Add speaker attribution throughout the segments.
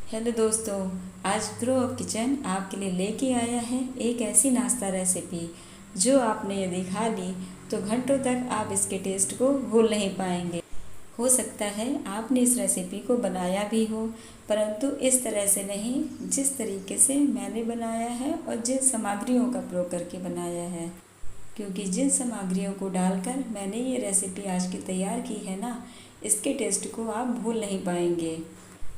Speaker 1: Hello दोस्तों, आज grow up kitchen आपके लिए लेके आया है एक ऐसी नाश्ता रेसिपी जो आपने यदि खा ली तो घंटों तक आप इसके टेस्ट को भूल नहीं पाएंगे। हो सकता है आपने इस रेसिपी को बनाया भी हो, परंतु इस तरह से नहीं जिस तरीके से मैंने बनाया है और जिन सामग्रियों का प्रयोग करके बनाया है। क्योंकि जिन सामग्रियों को डालकर मैंने ये रेसिपी आज की तैयार की है ना, इसके टेस्ट को आप भूल नहीं पाएंगे।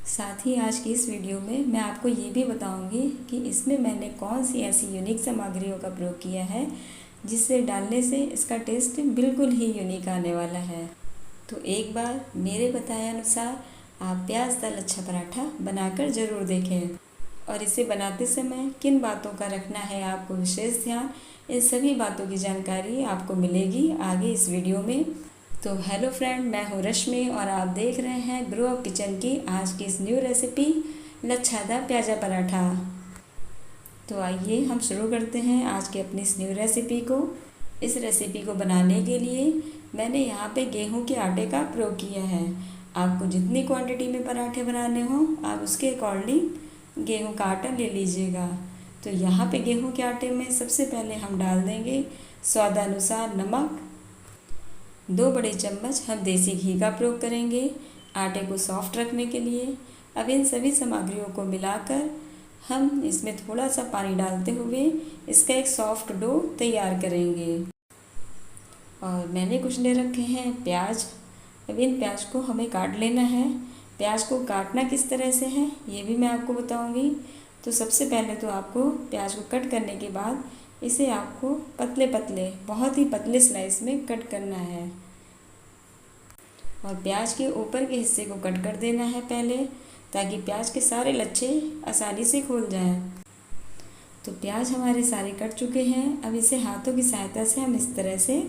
Speaker 1: साथ ही आज की इस वीडियो में मैं आपको ये भी बताऊंगी कि इसमें मैंने कौन सी ऐसी यूनिक सामग्रियों का प्रयोग किया है जिससे डालने से इसका टेस्ट बिल्कुल ही यूनिक आने वाला है। तो एक बार मेरे बताए अनुसार आप प्याज दाल लच्छा पराठा बनाकर ज़रूर देखें। और इसे बनाते समय किन बातों का रखना है आपको विशेष ध्यान, इन सभी बातों की जानकारी आपको मिलेगी आगे इस वीडियो में। तो हेलो फ्रेंड, मैं हूँ रश्मि और आप देख रहे हैं ग्रो अप किचन की आज की इस न्यू रेसिपी लच्छादार प्याज़ा पराठा। तो आइए हम शुरू करते हैं आज की अपनी इस न्यू रेसिपी को। इस रेसिपी को बनाने के लिए मैंने यहाँ पे गेहूं के आटे का प्रयोग किया है। आपको जितनी क्वांटिटी में पराठे बनाने हों आप उसके अकॉर्डिंग गेहूं का आटा ले लीजिएगा। तो यहाँ पे गेहूं के आटे में सबसे पहले हम डाल देंगे स्वादानुसार नमक। 2 बड़े चम्मच हम देसी घी का प्रयोग करेंगे आटे को सॉफ्ट रखने के लिए। अब इन सभी सामग्रियों को मिलाकर हम इसमें थोड़ा सा पानी डालते हुए इसका एक सॉफ्ट डो तैयार करेंगे। और मैंने कुछ ले रखे हैं प्याज। अब इन प्याज को हमें काट लेना है। प्याज को काटना किस तरह से है ये भी मैं आपको बताऊंगी। तो सबसे पहले तो आपको प्याज को कट करने के बाद इसे आपको पतले पतले बहुत ही पतले स्लाइस में कट करना है और प्याज के ऊपर के हिस्से को कट कर देना है पहले, ताकि प्याज के सारे लच्छे आसानी से खुल जाएं। तो प्याज हमारे सारे कट चुके हैं। अब इसे हाथों की सहायता से हम इस तरह से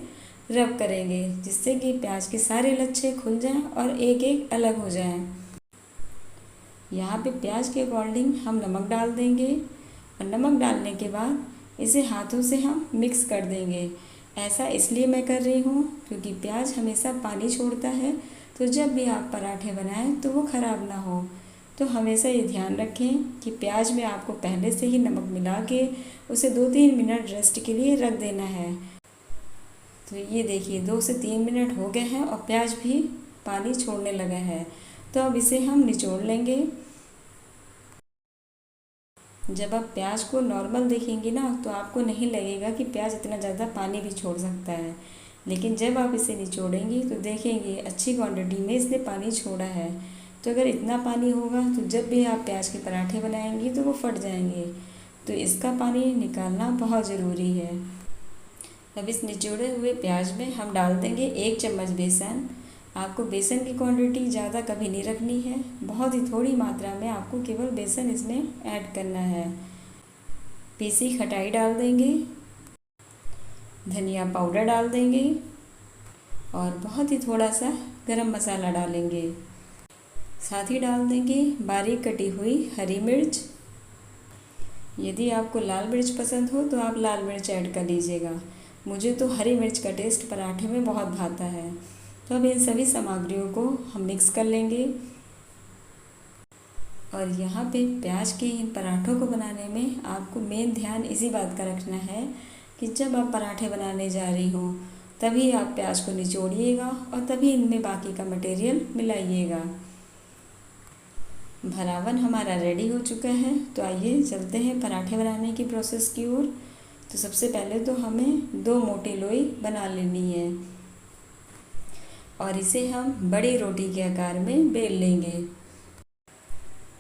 Speaker 1: रब करेंगे जिससे कि प्याज के सारे लच्छे खुल जाएं और एक एक अलग हो जाएं। यहाँ पे प्याज के अकॉर्डिंग हम नमक डाल देंगे और नमक डालने के बाद इसे हाथों से हम मिक्स कर देंगे। ऐसा इसलिए मैं कर रही हूँ क्योंकि प्याज हमेशा पानी छोड़ता है, तो जब भी आप पराठे बनाएं तो वो ख़राब ना हो। तो हमेशा ये ध्यान रखें कि प्याज में आपको पहले से ही नमक मिला के उसे 2-3 मिनट रेस्ट के लिए रख देना है। तो ये देखिए 2 से 3 मिनट हो गए हैं और प्याज भी पानी छोड़ने लगा है। तो अब इसे हम निचोड़ लेंगे। जब आप प्याज को नॉर्मल देखेंगे ना तो आपको नहीं लगेगा कि प्याज इतना ज़्यादा पानी भी छोड़ सकता है, लेकिन जब आप इसे निचोड़ेंगे तो देखेंगे अच्छी क्वांटिटी में इसने पानी छोड़ा है। तो अगर इतना पानी होगा तो जब भी आप प्याज के पराठे बनाएंगे तो वो फट जाएंगे। तो इसका पानी निकालना बहुत ज़रूरी है। अब इस निचोड़े हुए प्याज में हम डाल देंगे 1 चम्मच बेसन। आपको बेसन की क्वांटिटी ज़्यादा कभी नहीं रखनी है, बहुत ही थोड़ी मात्रा में आपको केवल बेसन इसमें ऐड करना है। पीसी खटाई डाल देंगे, धनिया पाउडर डाल देंगे और बहुत ही थोड़ा सा गरम मसाला डालेंगे। साथ ही डाल देंगे बारीक कटी हुई हरी मिर्च। यदि आपको लाल मिर्च पसंद हो तो आप लाल मिर्च ऐड कर लीजिएगा। मुझे तो हरी मिर्च का टेस्ट पराठे में बहुत भाता है। तो अब इन सभी सामग्रियों को हम मिक्स कर लेंगे। और यहाँ पे प्याज के इन पराठों को बनाने में आपको मेन ध्यान इसी बात का रखना है कि जब आप पराठे बनाने जा रही हो तभी आप प्याज को निचोड़िएगा और तभी इनमें बाकी का मटेरियल मिलाइएगा। भरावन हमारा रेडी हो चुका है। तो आइए चलते हैं पराठे बनाने की प्रोसेस की ओर। तो सबसे पहले तो हमें 2 मोटी लोई बना लेनी है और इसे हम बड़ी रोटी के आकार में बेल लेंगे।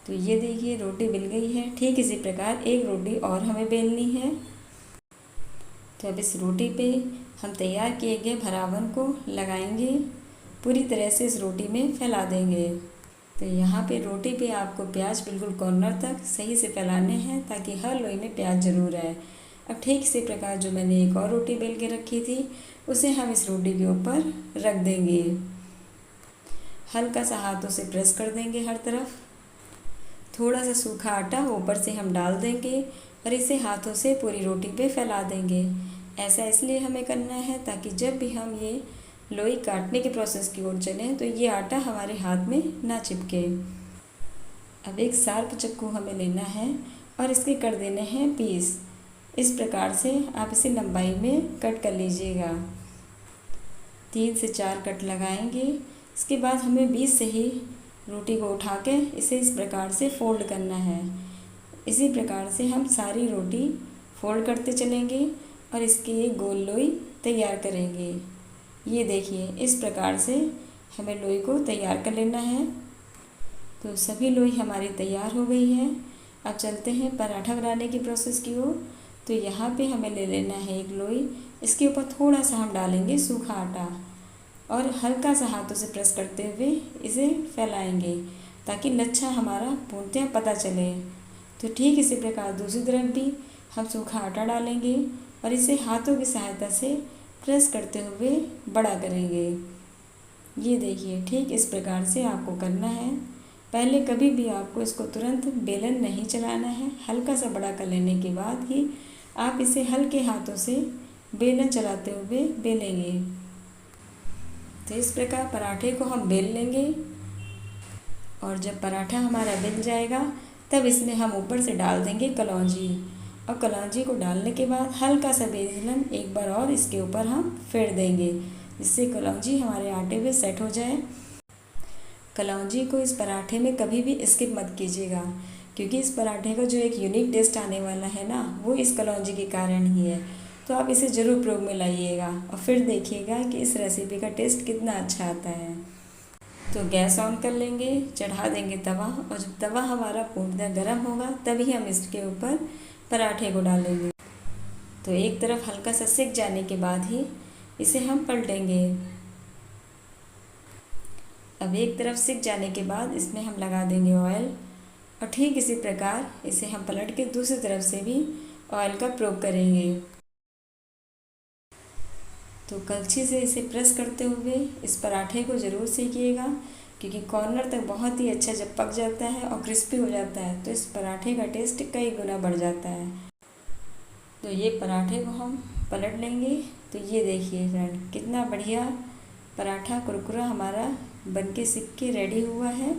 Speaker 1: तो ये देखिए रोटी बेल गई है। ठीक इसी प्रकार एक रोटी और हमें बेलनी है। तो अब इस रोटी पे हम तैयार किए गए भरावन को लगाएंगे, पूरी तरह से इस रोटी में फैला देंगे। तो यहाँ पे रोटी पे आपको प्याज बिल्कुल कॉर्नर तक सही से फैलाने हैं ताकि हर लोई में प्याज ज़रूर आए। अब ठीक इसी प्रकार जो मैंने एक और रोटी बेल के रखी थी उसे हम इस रोटी के ऊपर रख देंगे। हल्का सा हाथों से प्रेस कर देंगे हर तरफ। थोड़ा सा सूखा आटा ऊपर से हम डाल देंगे और इसे हाथों से पूरी रोटी पे फैला देंगे। ऐसा इसलिए हमें करना है ताकि जब भी हम ये लोई काटने के प्रोसेस की ओर चलें तो ये आटा हमारे हाथ में ना चिपके। अब एक शार्प चाकू हमें लेना है और इसके कर देने हैं पीस। इस प्रकार से आप इसे लंबाई में कट कर लीजिएगा। 3 से 4 कट लगाएंगे। इसके बाद हमें बीच से ही रोटी को उठा के इसे इस प्रकार से फोल्ड करना है। इसी प्रकार से हम सारी रोटी फोल्ड करते चलेंगे और इसकी एक गोल लोई तैयार करेंगे। ये देखिए, इस प्रकार से हमें लोई को तैयार कर लेना है। तो सभी लोई हमारी तैयार हो गई है। अब चलते हैं पराठा बनाने की प्रोसेस की ओर। तो यहाँ पे हमें ले लेना है एक लोई। इसके ऊपर थोड़ा सा हम डालेंगे सूखा आटा और हल्का सा हाथों से प्रेस करते हुए इसे फैलाएंगे ताकि लच्छा हमारा भूनते पता चले। तो ठीक इसी प्रकार दूसरी तरफ भी हम सूखा आटा डालेंगे और इसे हाथों की सहायता से प्रेस करते हुए बड़ा करेंगे। ये देखिए, ठीक इस प्रकार से आपको करना है। पहले कभी भी आपको इसको तुरंत बेलन नहीं चलाना है। हल्का सा बड़ा कर लेने के बाद ही आप इसे हल्के हाथों से बेलन चलाते हुए बेलेंगे। तो इस प्रकार पराठे को हम बेल लेंगे और जब पराठा हमारा बिल जाएगा तब इसमें हम ऊपर से डाल देंगे कलौंजी। और कलौंजी को डालने के बाद हल्का सा बेलन एक बार और इसके ऊपर हम फेर देंगे, जिससे कलौंजी हमारे आटे में सेट हो जाए। कलौंजी को इस पराठे में कभी भी स्किप मत कीजिएगा, क्योंकि इस पराठे का जो एक यूनिक टेस्ट आने वाला है ना, वो इस कलौंजी के कारण ही है। तो आप इसे ज़रूर प्रयोग में लाइएगा और फिर देखिएगा कि इस रेसिपी का टेस्ट कितना अच्छा आता है। तो गैस ऑन कर लेंगे, चढ़ा देंगे तवा, और जब तवा हमारा पूर्णतः गर्म होगा तभी हम इसके ऊपर पराठे को डालेंगे। तो एक तरफ हल्का सा सिक जाने के बाद ही इसे हम पलटेंगे। अब एक तरफ सिक जाने के बाद इसमें हम लगा देंगे ऑयल और ठीक इसी प्रकार इसे हम पलट के दूसरी तरफ से भी ऑयल का प्रयोग करेंगे। तो कलछी से इसे प्रेस करते हुए इस पराठे को ज़रूर सेकिएगा, क्योंकि कॉर्नर तक बहुत ही अच्छा जब पक जाता है और क्रिस्पी हो जाता है तो इस पराठे का टेस्ट कई गुना बढ़ जाता है। तो ये पराठे को हम पलट लेंगे। तो ये देखिए फ्रेंड, कितना बढ़िया पराठा कुरकुरा हमारा बनके सिक के रेडी हुआ है।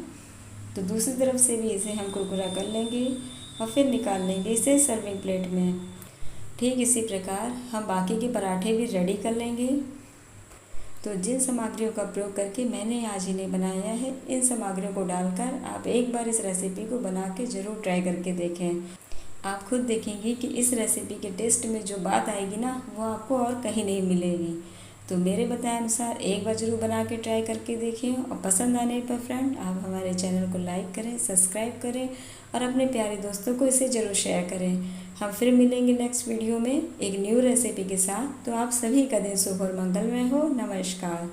Speaker 1: तो दूसरी तरफ से भी इसे हम कुरकुरा कर लेंगे और फिर निकाल लेंगे इसे सर्विंग प्लेट में। ठीक इसी प्रकार हम बाकी के पराठे भी रेडी कर लेंगे। तो जिन सामग्रियों का प्रयोग करके मैंने आज इन्हें बनाया है, इन सामग्रियों को डालकर आप एक बार इस रेसिपी को बना के ज़रूर ट्राई करके देखें। आप खुद देखेंगे कि इस रेसिपी के टेस्ट में जो बात आएगी ना, वो आपको और कहीं नहीं मिलेगी। तो मेरे बताए अनुसार एक बार ज़रूर बना के ट्राई करके देखिए, और पसंद आने पर फ्रेंड आप हमारे चैनल को लाइक करें, सब्सक्राइब करें और अपने प्यारे दोस्तों को इसे ज़रूर शेयर करें। हम फिर मिलेंगे नेक्स्ट वीडियो में एक न्यू रेसिपी के साथ। तो आप सभी का दिन शुभ और मंगलमय हो। नमस्कार।